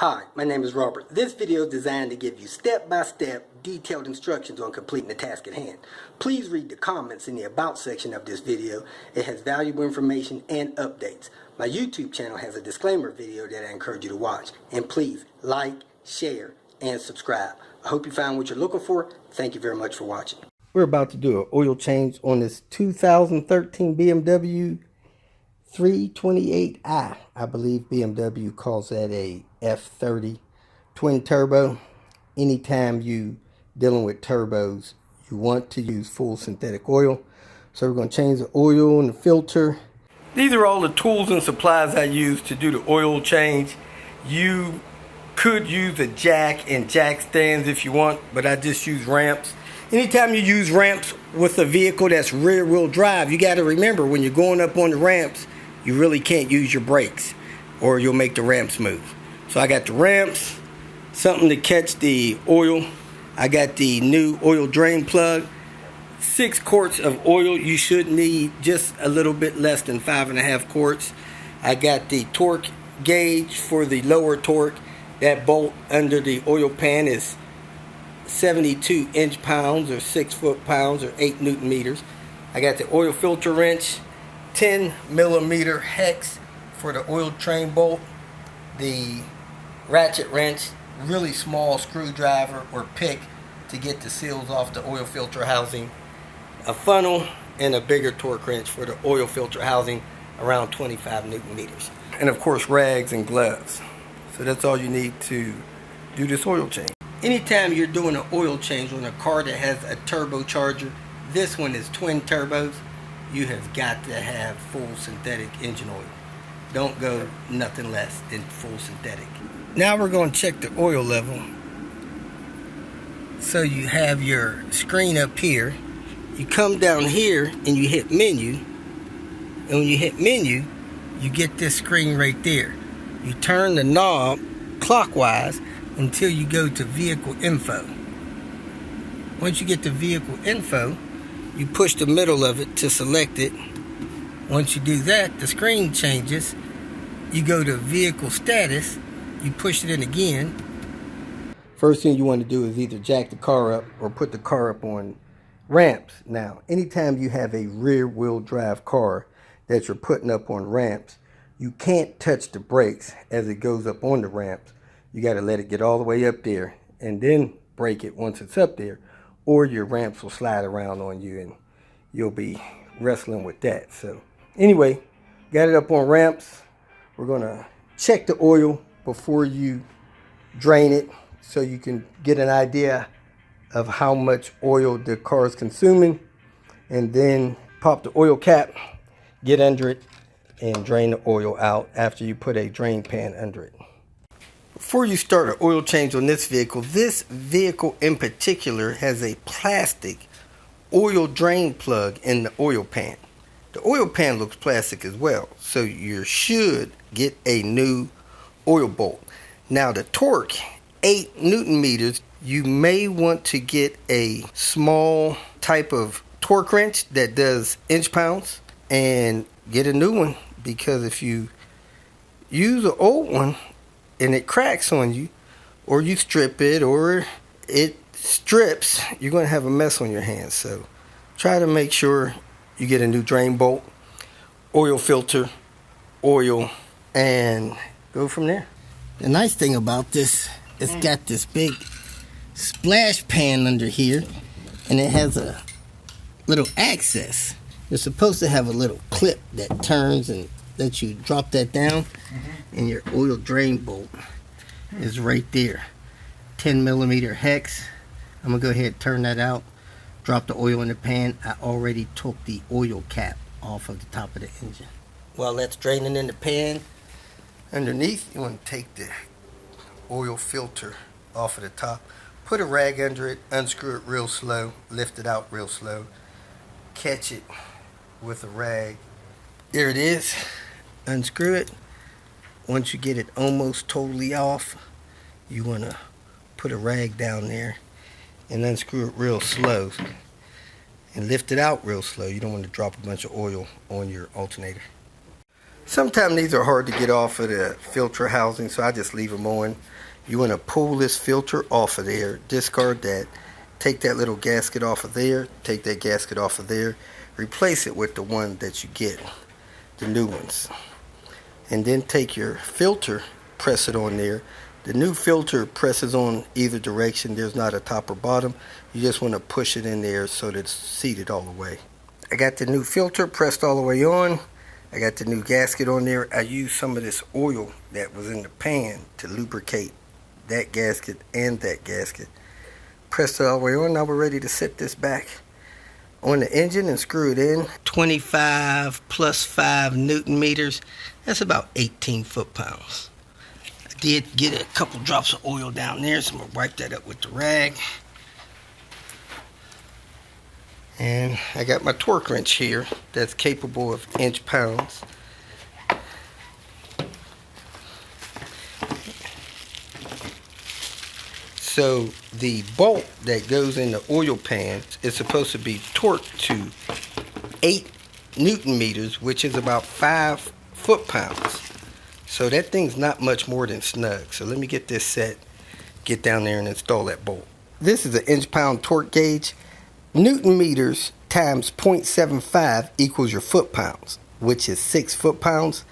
Hi, my name is Robert. This video is designed to give you step-by-step, detailed instructions on completing the task at hand. Please read the comments in the About section of this video. It has valuable information and updates. My YouTube channel has a disclaimer video that I encourage you to watch. And please like, share, and subscribe. I hope you found what you're looking for. Thank you very much for watching. We're about to do an oil change on this 2013 BMW 328i. I believe BMW calls that a F30 twin turbo. Anytime you dealing with turbos, you want to use full synthetic oil. So we're going to change the oil and the filter. These are all the tools and supplies I use to do the oil change. You could use a jack and jack stands if you want, but I just use ramps. Anytime you use ramps with a vehicle that's rear wheel drive, you got to remember when you're going up on the ramps, you really can't use your brakes or you'll make the ramps move. So I got the ramps, something to catch the oil. I got the new oil drain plug. 6 quarts of oil. You should need just a little bit less than 5.5 quarts. I got the torque gauge for the lower torque. That bolt under the oil pan is 72 inch-pounds or 6 foot-pounds or 8 newton meters. I got the oil filter wrench, 10 millimeter hex for the oil train bolt, the ratchet wrench, really small screwdriver or pick to get the seals off the oil filter housing, a funnel, and a bigger torque wrench for the oil filter housing around 25 newton meters. And of course rags and gloves. So that's all you need to do this oil change. Anytime you're doing an oil change on a car that has a turbocharger, this one is twin turbos, you have got to have full synthetic engine oil. Don't go nothing less than full synthetic. Now we're going to check the oil level. So you have your screen up here. You come down here and you hit menu. And when you hit menu, you get this screen right there. You turn the knob clockwise until you go to vehicle info. Once you get to vehicle info, you push the middle of it to select it. Once you do that, the screen changes. You go to vehicle status, you push it in again. First thing you want to do is either jack the car up or put the car up on ramps. Now, anytime you have a rear wheel drive car that you're putting up on ramps, you can't touch the brakes as it goes up on the ramps. You got to let it get all the way up there and then brake it once it's up there, or your ramps will slide around on you and you'll be wrestling with that. So anyway, got it up on ramps. We're going to check the oil before you drain it so you can get an idea of how much oil the car is consuming, and then pop the oil cap, get under it, and drain the oil out after you put a drain pan under it. Before you start an oil change on this vehicle in particular has a plastic oil drain plug in the oil pan. The oil pan looks plastic as well, so you should get a new oil bolt. Now the torque, 8 newton meters, you may want to get a small type of torque wrench that does inch-pounds and get a new one, because if you use an old one and it cracks on you, or you strip it, or it strips, you're going to have a mess on your hands. So try to make sure you get a new drain bolt, oil filter, oil, and go from there. The nice thing about this, it's got this big splash pan under here, and it has a little access. You're supposed to have a little clip that turns and lets you drop that down, and your oil drain bolt is right there. 10 millimeter hex. I'm gonna go ahead and turn that out, drop the oil in the pan. I already took the oil cap off of the top of the engine. While that's draining in the pan, underneath you want to take the oil filter off of the top, put a rag under it, unscrew it real slow, lift it out real slow, catch it with a rag. There it is. Unscrew it. Once you get it almost totally off, you want to put a rag down there and unscrew it real slow and lift it out real slow. You don't want to drop a bunch of oil on your alternator. Sometimes these are hard to get off of the filter housing, so I just leave them on. You want to pull this filter off of there, discard that, take that little gasket off of there, take that gasket off of there, replace it with the one that you get, the new ones. And then take your filter, press it on there. The new filter presses on either direction. There's not a top or bottom. You just want to push it in there so that it's seated all the way. I got the new filter pressed all the way on. I got the new gasket on there. I used some of this oil that was in the pan to lubricate that gasket and that gasket. Pressed it all the way on. Now we're ready to set this back on the engine and screw it in. 25 plus 5 Newton meters. That's about 18 foot-pounds. I did get a couple drops of oil down there, so I'm going to wipe that up with the rag. And I got my torque wrench here that's capable of inch-pounds. So the bolt that goes in the oil pan is supposed to be torqued to 8 Newton meters, which is about 5 foot-pounds. So that thing's not much more than snug. So let me get this set, get down there and install that bolt. This is an inch-pound torque gauge. Newton meters times 0.75 equals your foot-pounds, which is 6 foot-pounds.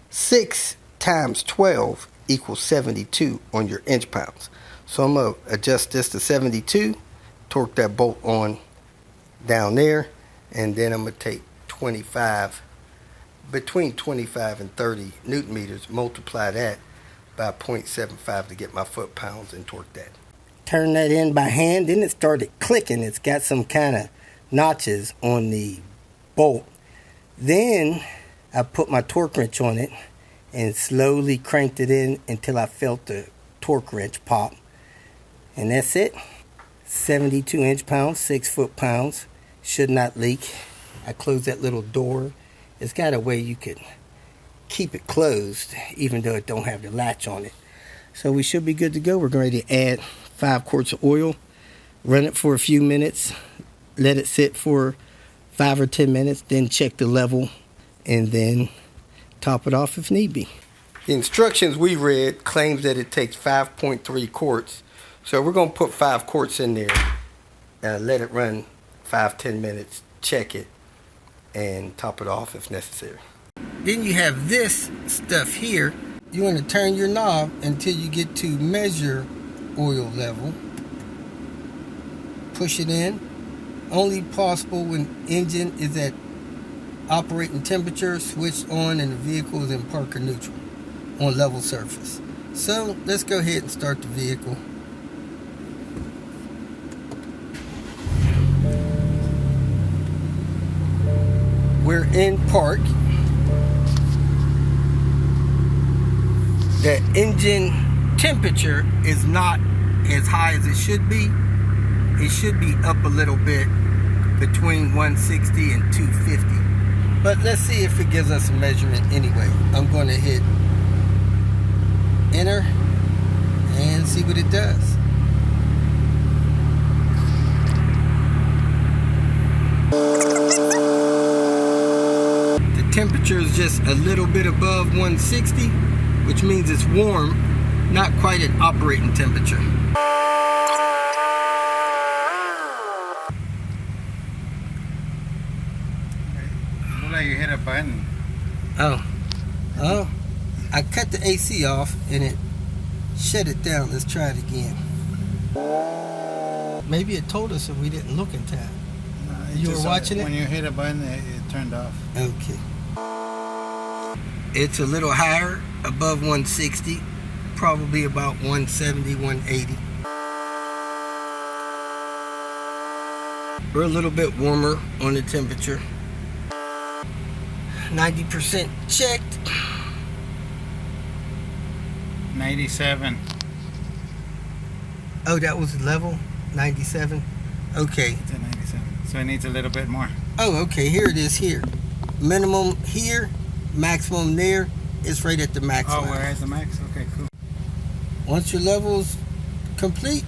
6 times 12 equals 72 on your inch-pounds. So I'm going to adjust this to 72, torque that bolt on down there, and then I'm going to take 25, between 25 and 30 Newton meters, multiply that by 0.75 to get my foot-pounds and torque that. Turn that in by hand, then it started clicking. It's got some kind of notches on the bolt. Then I put my torque wrench on it and slowly cranked it in until I felt the torque wrench pop. And that's it. 72 inch-pounds, 6 foot-pounds. Should not leak. I closed that little door. It's got a way you could keep it closed even though it don't have the latch on it. So we should be good to go. We're ready to add 5 quarts of oil, run it for a few minutes, let it sit for 5 or 10 minutes, then check the level, and then top it off if need be. The instructions we read claims that it takes 5.3 quarts. So we're going to put 5 quarts in there and let it run 5-10 minutes, check it, and top it off if necessary. Then you have this stuff here. You want to turn your knob until you get to measure oil level. Push it in. Only possible when engine is at operating temperature, switched on, and the vehicle is in park or neutral on level surface. So let's go ahead and start the vehicle. We're in park. The engine temperature is not as high as it should be. It should be up a little bit between 160 and 250. But let's see if it gives us a measurement anyway. I'm going to hit enter and see what it does. The temperature is just a little bit above 160, which means it's warm, not quite at operating temperature. Look like you hit a button. Oh, I cut the AC off and it shut it down. Let's try it again. Maybe it told us if we didn't look in time. You were watching it? When you hit a button, it turned off. Okay. It's a little higher, above 160, probably about 170, 180. We're a little bit warmer on the temperature. 90% checked. 97. Oh, that was the level? 97? Okay. It's at 97. So it needs a little bit more. Oh, okay. Here it is here. Minimum here, maximum there. It's right at the max. Oh, where is the max? Okay, cool. Once your level's complete,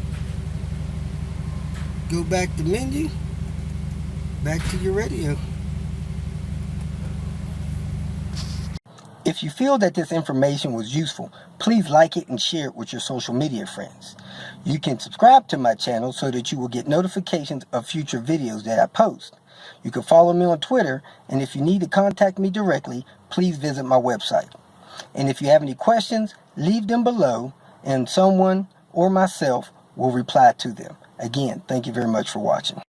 go back to menu, back to your radio. If you feel that this information was useful, please like it and share it with your social media friends. You can subscribe to my channel so that you will get notifications of future videos that I post. You can follow me on Twitter, and if you need to contact me directly, please visit my website. And if you have any questions, leave them below, and someone or myself will reply to them. Again, thank you very much for watching.